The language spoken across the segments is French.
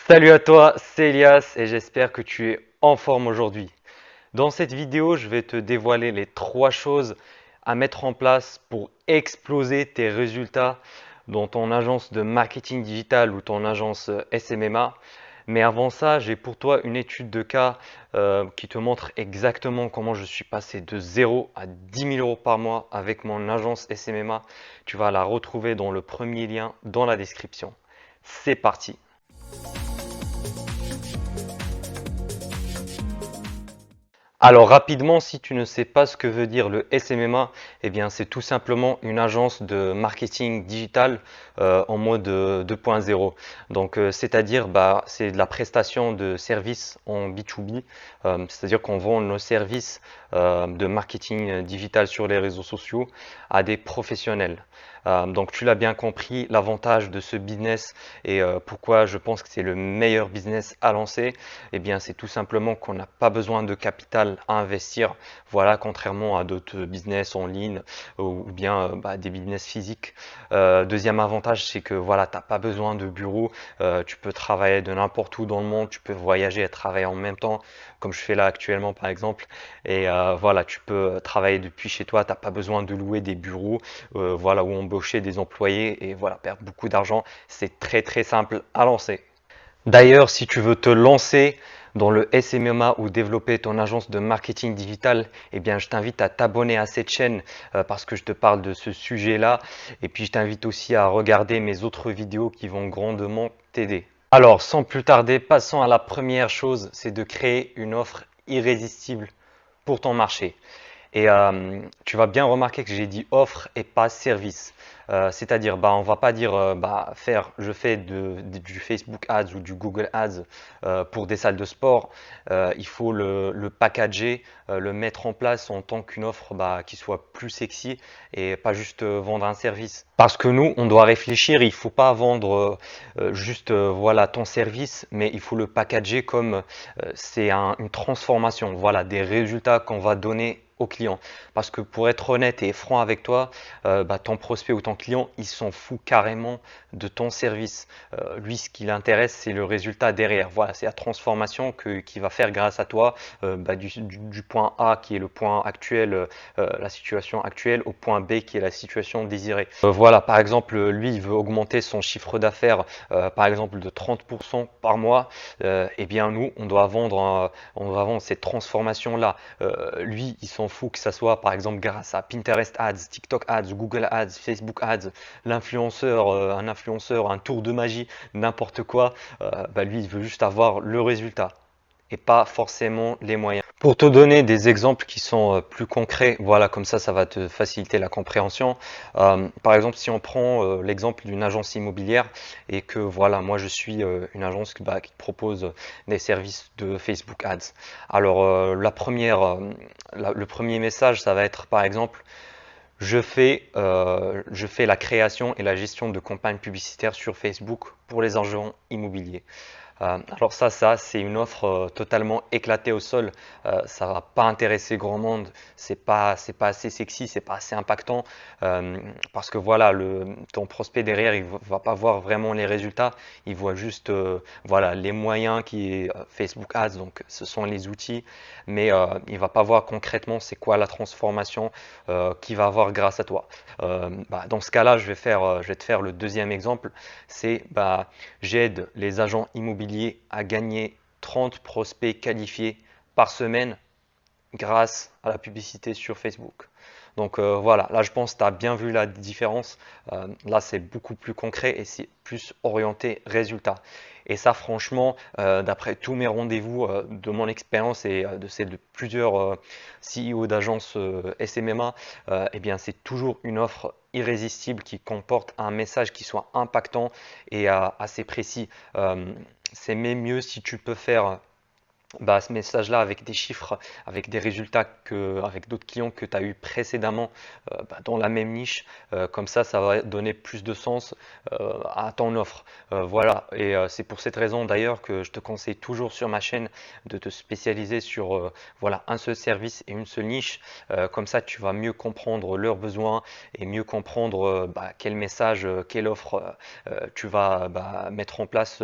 Salut à toi, c'est Elias et j'espère que tu es en forme aujourd'hui. Dans cette vidéo, je vais te dévoiler les trois choses à mettre en place pour exploser tes résultats dans ton agence de marketing digital ou ton agence SMMA. Mais avant ça, j'ai pour toi une étude de cas qui te montre exactement comment je suis passé de 0 à 10 000 euros par mois avec mon agence SMMA. Tu vas la retrouver dans le premier lien dans la description. C'est parti! Alors rapidement, si tu ne sais pas ce que veut dire le SMMA, eh bien c'est tout simplement une agence de marketing digital en mode 2.0. Donc c'est-à-dire c'est de la prestation de services en B2B, c'est-à-dire qu'on vend nos services de marketing digital sur les réseaux sociaux à des professionnels. Donc tu l'as bien compris, l'avantage de ce business et pourquoi je pense que c'est le meilleur business à lancer, eh bien c'est tout simplement qu'on n'a pas besoin de capital à investir. Voilà, contrairement à d'autres business en ligne ou bien des business physiques. Deuxième avantage, c'est que voilà, tu n'as pas besoin de bureau. Tu peux travailler de n'importe où dans le monde, tu peux voyager et travailler en même temps, comme je fais là actuellement par exemple. Et voilà, tu peux travailler depuis chez toi, tu n'as pas besoin de louer des bureaux, voilà, ou embaucher des employés et voilà, perdre beaucoup d'argent. C'est très très simple à lancer. D'ailleurs, si tu veux te lancer dans le SMMA ou développer ton agence de marketing digital, eh bien, je t'invite à t'abonner à cette chaîne parce que je te parle de ce sujet-là. Et puis, je t'invite aussi à regarder mes autres vidéos qui vont grandement t'aider. Alors, sans plus tarder, passons à la première chose, c'est de créer une offre irrésistible pour ton marché. Et tu vas bien remarquer que j'ai dit offre et pas service. C'est-à-dire, on va pas dire je fais du Facebook Ads ou du Google Ads pour des salles de sport. Il faut le packager, le mettre en place en tant qu'une offre qui soit plus sexy et pas juste vendre un service. Parce que nous, on doit réfléchir, il faut pas vendre juste voilà ton service, mais il faut le packager comme une transformation, voilà, des résultats qu'on va donner au client. Parce que pour être honnête et franc avec toi, ton prospect ou ton client, il s'en fout carrément de ton service. Lui, ce qui l'intéresse, c'est le résultat derrière. Voilà, c'est la transformation qu'il va faire grâce à toi du point A qui est le point actuel, la situation actuelle, au point B qui est la situation désirée. Voilà, par exemple, lui, il veut augmenter son chiffre d'affaires, par exemple, de 30% par mois. Eh bien, nous, on doit vendre cette transformation-là. Lui, il s'en fout que ça soit par exemple grâce à Pinterest Ads, TikTok Ads, Google Ads, Facebook Ads, un influenceur, un tour de magie, n'importe quoi. Lui, il veut juste avoir le résultat et pas forcément les moyens. Pour te donner des exemples qui sont plus concrets, voilà, comme ça va te faciliter la compréhension. Par exemple, si on prend l'exemple d'une agence immobilière et que voilà, moi je suis une agence qui propose des services de Facebook Ads. Alors, le premier message, ça va être par exemple, je fais la création et la gestion de campagnes publicitaires sur Facebook pour les agents immobiliers. Alors c'est une offre totalement éclatée au sol. Ça va pas intéresser grand monde. C'est pas assez sexy, c'est pas assez impactant parce que voilà, ton prospect derrière, il va pas voir vraiment les résultats. Il voit juste voilà les moyens qui est Facebook Ads. Donc ce sont les outils, mais il va pas voir concrètement c'est quoi la transformation qu'il va avoir grâce à toi. Dans ce cas-là, je vais te faire le deuxième exemple. C'est j'aide les agents immobiliers à gagner 30 prospects qualifiés par semaine grâce à la publicité sur Facebook. Donc voilà, là je pense que tu as bien vu la différence. Là c'est beaucoup plus concret et c'est plus orienté résultat. Et ça franchement, d'après tous mes rendez-vous de mon expérience et de celle de plusieurs CEO d'agences SMMA, eh bien c'est toujours une offre irrésistible qui comporte un message qui soit impactant et assez précis. C'est même mieux si tu peux faire bah, ce message-là avec des chiffres, avec des résultats avec d'autres clients que tu as eu précédemment bah, dans la même niche. Comme ça va donner plus de sens à ton offre. Voilà, et c'est pour cette raison d'ailleurs que je te conseille toujours sur ma chaîne de te spécialiser sur voilà, un seul service et une seule niche. Comme ça, tu vas mieux comprendre leurs besoins et mieux comprendre bah, quel message, quelle offre tu vas bah, mettre en place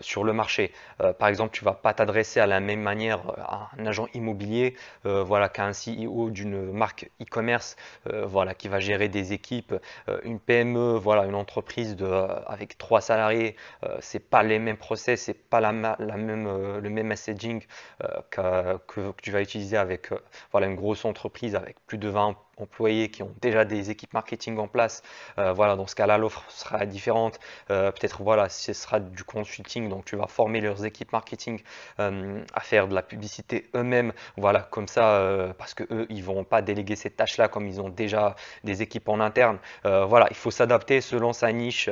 sur le marché. Par exemple, tu ne vas pas t'adresser à la même manière à un agent immobilier voilà, qu'à un CEO d'une marque e-commerce voilà, qui va gérer des équipes, une PME, voilà, une entreprise avec 3 salariés, c'est pas les mêmes process, c'est pas le même messaging que tu vas utiliser avec voilà, une grosse entreprise avec plus de 20 employés qui ont déjà des équipes marketing en place. Voilà, dans ce cas-là, l'offre sera différente. Peut-être voilà, ce sera du consulting, donc tu vas former leurs équipes marketing à faire de la publicité eux-mêmes. Voilà, comme ça, parce que eux, ils vont pas déléguer cette tâche-là comme ils ont déjà des équipes en interne. Voilà, il faut s'adapter selon sa niche,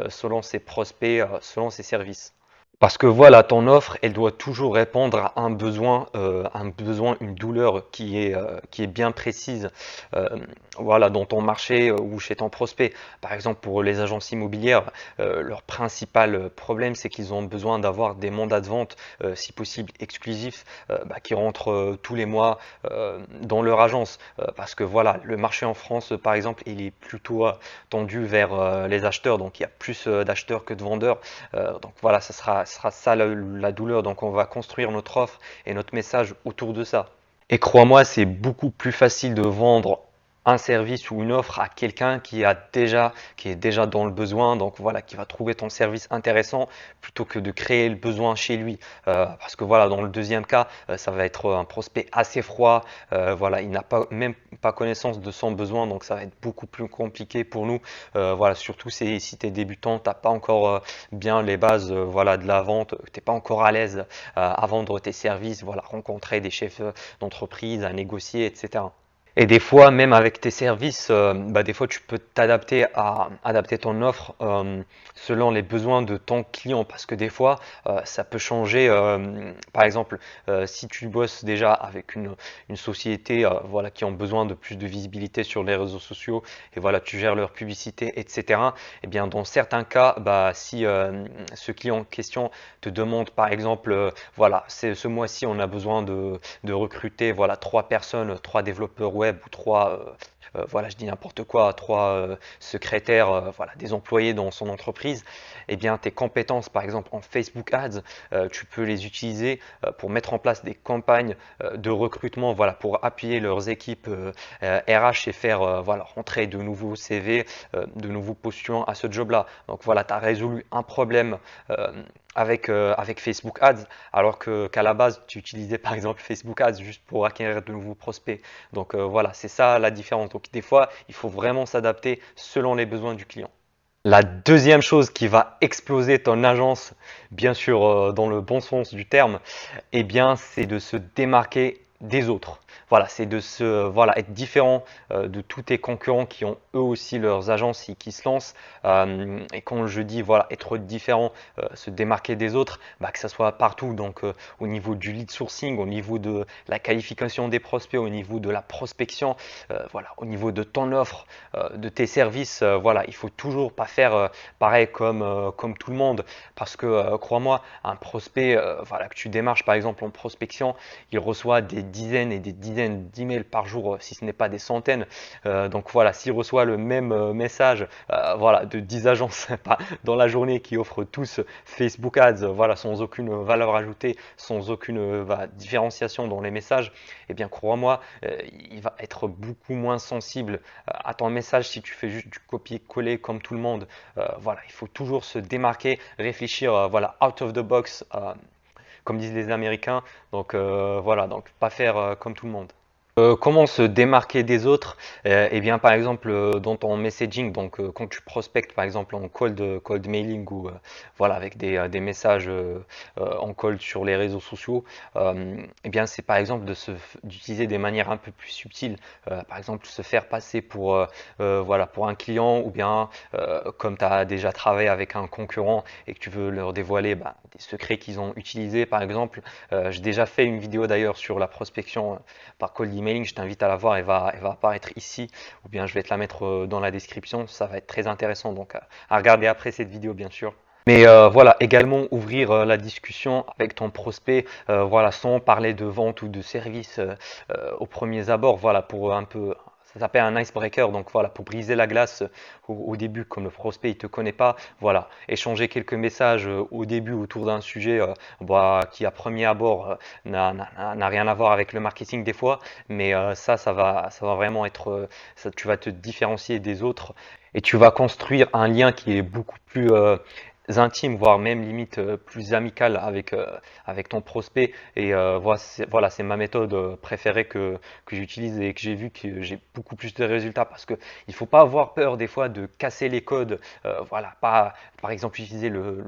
selon ses prospects, selon ses services. Parce que voilà, ton offre, elle doit toujours répondre à un besoin, une douleur qui est bien précise, euh, voilà, dans ton marché ou chez ton prospect. Par exemple, pour les agences immobilières, leur principal problème, c'est qu'ils ont besoin d'avoir des mandats de vente, si possible exclusifs, bah, qui rentrent tous les mois dans leur agence. Parce que voilà, le marché en France, par exemple, il est plutôt tendu vers les acheteurs, donc il y a plus d'acheteurs que de vendeurs. Donc voilà, ce sera ça la douleur. Donc on va construire notre offre et notre message autour de ça. Et crois-moi, c'est beaucoup plus facile de vendre un service ou une offre à quelqu'un qui est déjà dans le besoin, donc voilà, qui va trouver ton service intéressant plutôt que de créer le besoin chez lui. Parce que voilà, dans le deuxième cas, ça va être un prospect assez froid, voilà, il n'a pas même pas connaissance de son besoin, donc ça va être beaucoup plus compliqué pour nous. Voilà, surtout si tu es débutant, tu n'as pas encore bien les bases voilà, de la vente, tu n'es pas encore à l'aise à vendre tes services, voilà, rencontrer des chefs d'entreprise, à négocier, etc. Et des fois, même avec tes services, bah, des fois tu peux t'adapter à adapter ton offre selon les besoins de ton client parce que des fois ça peut changer. Par exemple, si tu bosses déjà avec une société voilà, qui ont besoin de plus de visibilité sur les réseaux sociaux et voilà, tu gères leur publicité, etc. Et bien dans certains cas, bah, si ce client en question te demande par exemple, voilà, ce mois-ci on a besoin de recruter voilà, 3 personnes, 3 développeurs web ou voilà, je dis n'importe quoi, 3 secrétaires, voilà, des employés dans son entreprise, eh bien tes compétences par exemple en Facebook Ads, tu peux les utiliser pour mettre en place des campagnes de recrutement, voilà, pour appuyer leurs équipes RH et faire voilà, rentrer de nouveaux CV, de nouveaux postulants à ce job-là. Donc voilà, tu as résolu un problème avec Facebook Ads, alors qu'à la base, tu utilisais par exemple Facebook Ads juste pour acquérir de nouveaux prospects. Donc voilà, c'est ça la différence. Donc des fois, il faut vraiment s'adapter selon les besoins du client. La deuxième chose qui va exploser ton agence, bien sûr dans le bon sens du terme, eh bien, c'est de se démarquer des autres. Voilà, c'est de voilà, être différent de tous tes concurrents qui ont eux aussi leurs agences et qui se lancent. Et quand je dis voilà, être différent, se démarquer des autres, bah, que ça soit partout, donc au niveau du lead sourcing, au niveau de la qualification des prospects, au niveau de la prospection, voilà, au niveau de ton offre, de tes services, voilà, il faut toujours pas faire pareil comme tout le monde, parce que crois-moi, un prospect voilà, que tu démarches par exemple en prospection, il reçoit des dizaines et des dizaines d'emails par jour, si ce n'est pas des centaines. Donc voilà, s'il reçoit le même message voilà, de 10 agences dans la journée qui offrent tous Facebook Ads, voilà, sans aucune valeur ajoutée, sans aucune différenciation dans les messages, eh bien crois-moi, il va être beaucoup moins sensible à ton message si tu fais juste du copier-coller comme tout le monde. Voilà, il faut toujours se démarquer, réfléchir voilà, out of the box, comme disent les Américains. Donc voilà, donc pas faire comme tout le monde. Comment se démarquer des autres? Eh bien, par exemple, dans ton messaging, donc quand tu prospectes, par exemple, en cold mailing ou voilà, avec des messages en cold sur les réseaux sociaux, eh bien, c'est par exemple d'utiliser des manières un peu plus subtiles. Par exemple, se faire passer pour, voilà, pour un client ou bien comme tu as déjà travaillé avec un concurrent et que tu veux leur dévoiler bah, des secrets qu'ils ont utilisés, par exemple. J'ai déjà fait une vidéo d'ailleurs sur la prospection par cold emailing, je t'invite à la voir, elle va apparaître ici, ou bien je vais te la mettre dans la description, ça va être très intéressant, donc à regarder après cette vidéo bien sûr. Mais voilà, également ouvrir la discussion avec ton prospect, voilà, sans parler de vente ou de service aux premiers abords, voilà, pour un peu, ça s'appelle un icebreaker, donc voilà, pour briser la glace au début, comme le prospect il te connaît pas, voilà, échanger quelques messages au début autour d'un sujet bah, qui à premier abord n'a rien à voir avec le marketing des fois, mais ça va vraiment être, tu vas te différencier des autres et tu vas construire un lien qui est beaucoup plus intime, voire même limite plus amical avec ton prospect. Et voilà, c'est ma méthode préférée que j'utilise et que j'ai vu que j'ai beaucoup plus de résultats parce que il faut pas avoir peur des fois de casser les codes. Voilà, pas par exemple utiliser le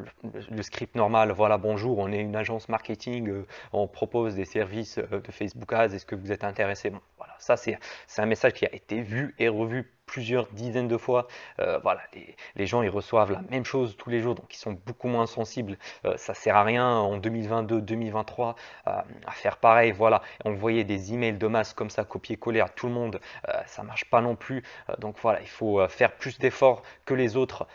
script normal. Voilà, bonjour, on est une agence marketing, on propose des services de Facebook Ads. Est-ce que vous êtes intéressé? Bon, voilà, ça c'est un message qui a été vu et revu plusieurs dizaines de fois. Voilà, les gens ils reçoivent la même chose tous les jours, donc ils sont beaucoup moins sensibles. Ça sert à rien en 2022, 2023 à faire pareil. Voilà, envoyer des emails de masse comme ça, copier-coller à tout le monde, ça marche pas non plus. Donc voilà, il faut faire plus d'efforts que les autres.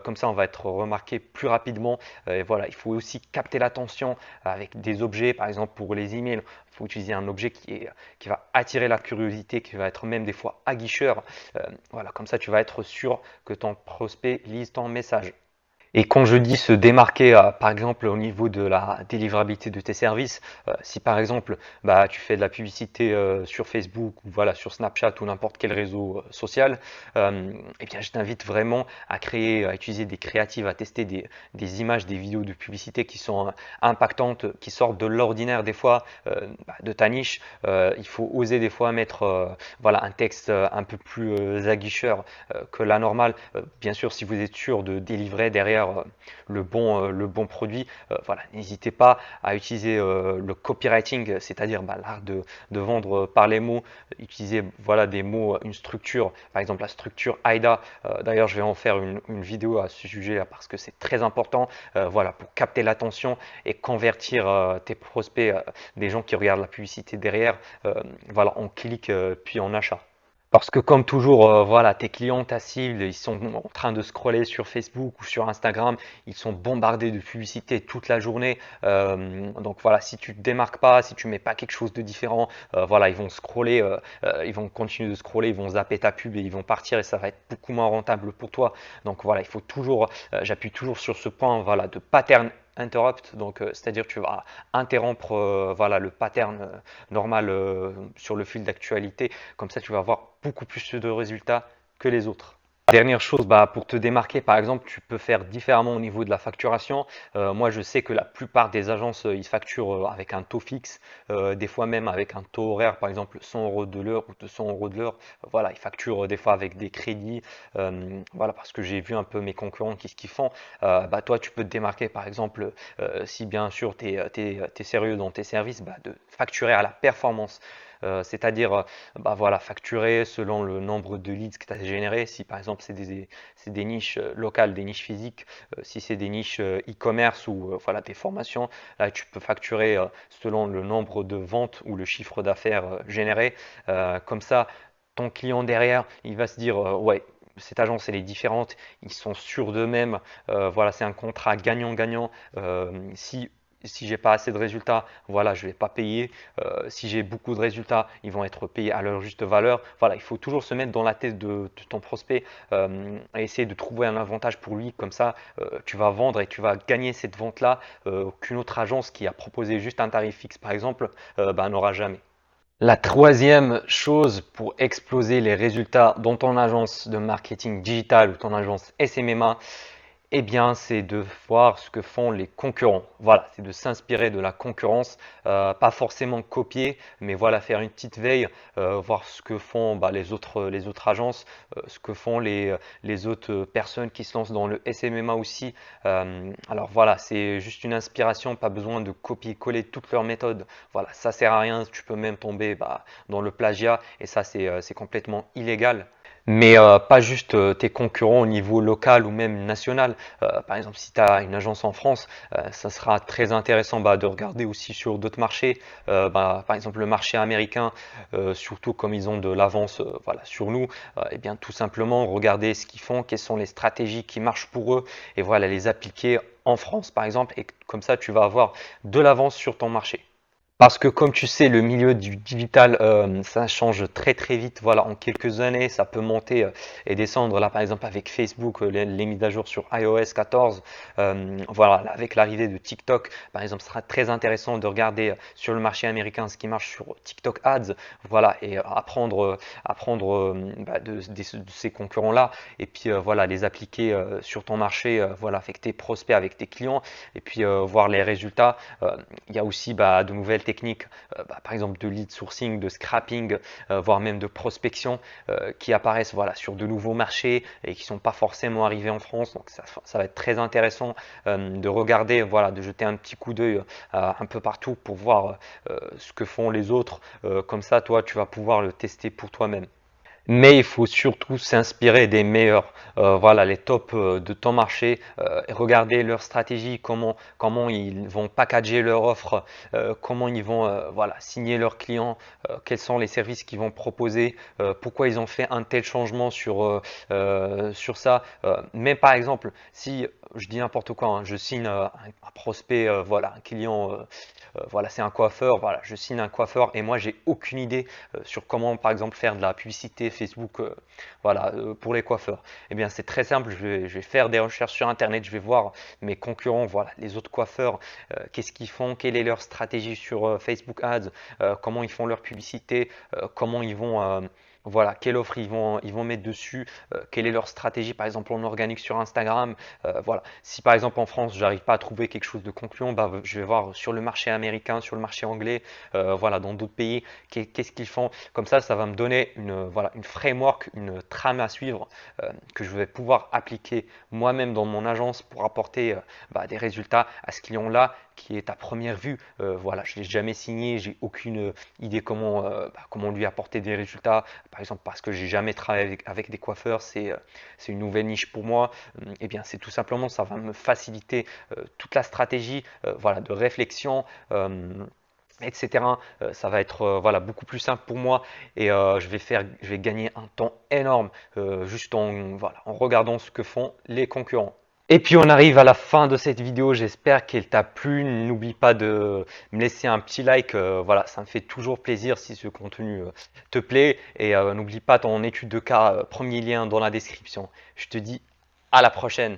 Comme ça, on va être remarqué plus rapidement. Et voilà, il faut aussi capter l'attention avec des objets, par exemple pour les emails. Il faut utiliser un objet qui va attirer la curiosité, qui va être même des fois aguicheur. Voilà, comme ça, tu vas être sûr que ton prospect lise ton message. Et quand je dis se démarquer, par exemple au niveau de la délivrabilité de tes services, si par exemple bah, tu fais de la publicité sur Facebook ou voilà sur Snapchat ou n'importe quel réseau social, eh bien je t'invite vraiment à créer, à utiliser des créatives, à tester des images, des vidéos de publicité qui sont impactantes, qui sortent de l'ordinaire des fois bah, de ta niche. Il faut oser des fois mettre voilà un texte un peu plus aguicheur que la normale. Bien sûr, si vous êtes sûr de délivrer derrière le bon produit, voilà, n'hésitez pas à utiliser le copywriting, c'est-à-dire bah, l'art de vendre par les mots, utiliser voilà, des mots, une structure, par exemple la structure AIDA. D'ailleurs, je vais en faire une vidéo à ce sujet parce que c'est très important voilà, pour capter l'attention et convertir tes prospects, des gens qui regardent la publicité derrière, voilà, en clic puis en achat. Parce que comme toujours, voilà, tes clients, ta cible, ils sont en train de scroller sur Facebook ou sur Instagram, ils sont bombardés de publicités toute la journée. Donc voilà, si tu te démarques pas, si tu mets pas quelque chose de différent, voilà, ils vont scroller, ils vont continuer de scroller, ils vont zapper ta pub et ils vont partir et ça va être beaucoup moins rentable pour toi. Donc voilà, il faut toujours, j'appuie toujours sur ce point, voilà, de pattern interrupt, donc c'est-à-dire tu vas interrompre voilà, le pattern normal sur le fil d'actualité, comme ça tu vas avoir beaucoup plus de résultats que les autres. Dernière chose, bah, pour te démarquer, par exemple, tu peux faire différemment au niveau de la facturation. Moi, je sais que la plupart des agences, ils facturent avec un taux fixe, des fois même avec un taux horaire, par exemple 100 euros de l'heure ou 200 euros de l'heure. Voilà, ils facturent des fois avec des crédits. Voilà, parce que j'ai vu un peu mes concurrents qui ce qu'ils font. Bah, toi, tu peux te démarquer, par exemple, si bien sûr tu es sérieux dans tes services, bah, de facturer à la performance. C'est-à-dire bah voilà, facturer selon le nombre de leads que tu as généré. Si par exemple c'est des niches locales, des niches physiques, si c'est des niches e-commerce ou voilà, des formations, là tu peux facturer selon le nombre de ventes ou le chiffre d'affaires généré. Comme ça, ton client derrière, il va se dire ouais, cette agence elle est différente, ils sont sûrs d'eux-mêmes, voilà, c'est un contrat gagnant-gagnant. Si j'ai pas assez de résultats, voilà, je vais pas payer. Si j'ai beaucoup de résultats, ils vont être payés à leur juste valeur. Voilà, il faut toujours se mettre dans la tête de ton prospect et essayer de trouver un avantage pour lui. Comme ça, tu vas vendre et tu vas gagner cette vente-là qu'une autre agence qui a proposé juste un tarif fixe, par exemple, bah, n'aura jamais. La troisième chose pour exploser les résultats dans ton agence de marketing digital ou ton agence SMMA, Eh bien, c'est de voir ce que font les concurrents. Voilà, c'est de s'inspirer de la concurrence, pas forcément copier, mais voilà, faire une petite veille, voir ce que font les autres agences, ce que font les autres personnes qui se lancent dans le SMMA aussi. Alors voilà, c'est juste une inspiration, pas besoin de copier-coller toutes leurs méthodes. Voilà, ça sert à rien, tu peux même tomber dans le plagiat, et ça, c'est complètement illégal. Mais pas juste tes concurrents au niveau local ou même national. Par exemple, si tu as une agence en France, ça sera très intéressant de regarder aussi sur d'autres marchés. Par exemple, le marché américain, surtout comme ils ont de l'avance voilà, sur nous, et bien tout simplement regarder ce qu'ils font, quelles sont les stratégies qui marchent pour eux, et voilà, les appliquer en France par exemple, et comme ça tu vas avoir de l'avance sur ton marché. Parce que comme tu sais, le milieu du digital, ça change très très vite. Voilà, en quelques années, ça peut monter et descendre. Là, par exemple, avec Facebook, les mises à jour sur iOS 14, voilà, là, avec l'arrivée de TikTok, par exemple, ce sera très intéressant de regarder sur le marché américain ce qui marche sur TikTok Ads, voilà, et apprendre de ces concurrents-là, et puis voilà, les appliquer sur ton marché, voilà, avec tes prospects, avec tes clients, et puis voir les résultats. Il y a aussi de nouvelles techniques, par exemple de lead sourcing, de scrapping, voire même de prospection qui apparaissent voilà, sur de nouveaux marchés et qui ne sont pas forcément arrivés en France. Donc ça va être très intéressant de regarder, voilà, de jeter un petit coup d'œil un peu partout pour voir ce que font les autres. Comme ça, toi, tu vas pouvoir le tester pour toi-même. Mais il faut surtout s'inspirer des meilleurs, voilà, les tops de ton marché, et regarder leur stratégie, comment ils vont packager leur offre, comment ils vont voilà, signer leurs clients, quels sont les services qu'ils vont proposer, pourquoi ils ont fait un tel changement sur ça. Mais par exemple, si je dis n'importe quoi, hein, je signe un prospect, voilà, un client, voilà, c'est un coiffeur, voilà, je signe un coiffeur et moi j'ai aucune idée sur comment par exemple faire de la publicité Facebook voilà, pour les coiffeurs. Eh bien c'est très simple, je vais faire des recherches sur internet, je vais voir mes concurrents, voilà, les autres coiffeurs, qu'est-ce qu'ils font, quelle est leur stratégie sur Facebook Ads, comment ils font leur publicité, comment ils vont voilà, quelle offre ils vont mettre dessus, quelle est leur stratégie par exemple en organique sur Instagram. Voilà. Si par exemple en France j'arrive pas à trouver quelque chose de concluant, je vais voir sur le marché américain, sur le marché anglais, voilà, dans d'autres pays, qu'est-ce qu'ils font. Comme ça va me donner voilà, une framework, une trame à suivre que je vais pouvoir appliquer moi-même dans mon agence pour apporter des résultats à ce client-là qui est à première vue. Voilà, je ne l'ai jamais signé, j'ai aucune idée comment lui apporter des résultats. Par exemple, parce que j'ai jamais travaillé avec des coiffeurs, c'est une nouvelle niche pour moi. Eh bien, c'est tout simplement, ça va me faciliter toute la stratégie voilà, de réflexion. Etc. Ça va être voilà, beaucoup plus simple pour moi et je vais gagner un temps énorme juste voilà, en regardant ce que font les concurrents. Et puis on arrive à la fin de cette vidéo, j'espère qu'elle t'a plu. N'oublie pas de me laisser un petit like, voilà, ça me fait toujours plaisir si ce contenu te plaît. Et n'oublie pas ton étude de cas, premier lien dans la description. Je te dis à la prochaine.